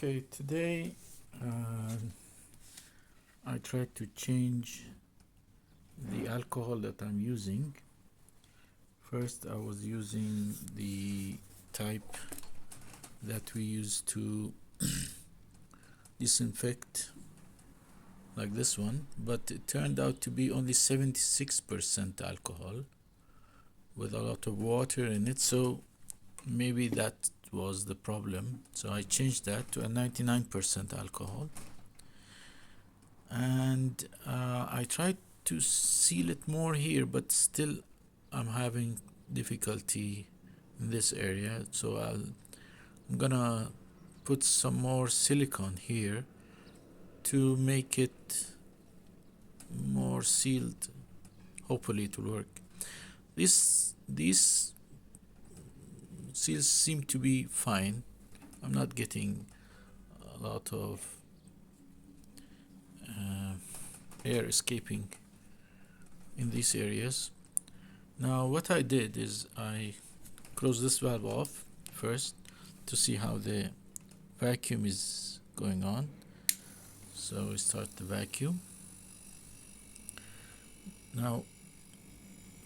Okay, today I tried to change the alcohol that I'm using. First, I was using the type that we use to disinfect, like this one, but it turned out to be only 76% alcohol with a lot of water in it, so maybe that was the problem. So I changed that to a 99% alcohol, and I tried to seal it more here, but still I'm having difficulty in this area, so I'm gonna put some more silicone here to make it more sealed. Hopefully it will work. These seals seem to be fine. I'm not getting a lot of air escaping in these areas. Now what I did is I closed this valve off first to see how the vacuum is going on. So we start the vacuum. Now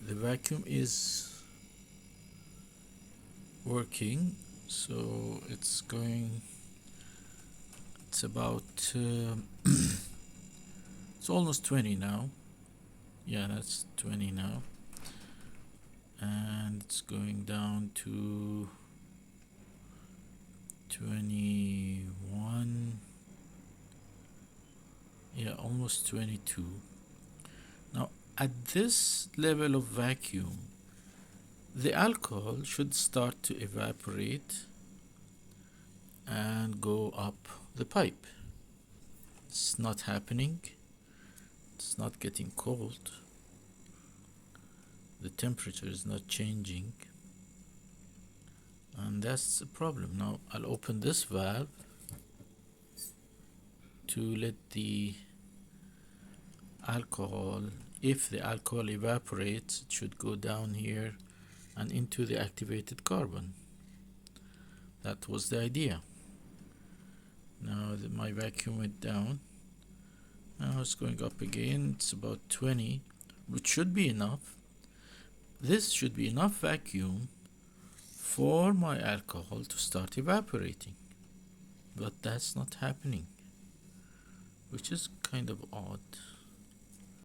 the vacuum is working, so it's about it's almost 20 now. Yeah, that's 20 now, and it's going down to 21. Yeah, almost 22. Now at this level of vacuum, the alcohol should start to evaporate and go up the pipe. It's not happening. It's not getting cold. The temperature is not changing, and that's the problem. Now I'll open this valve to let the alcohol, if the alcohol evaporates, it should go down here and into the activated carbon. That was the idea. Now my vacuum went down. Now it's going up again. It's about 20, which should be enough. This should be enough vacuum for my alcohol to start evaporating, but that's not happening, which is kind of odd.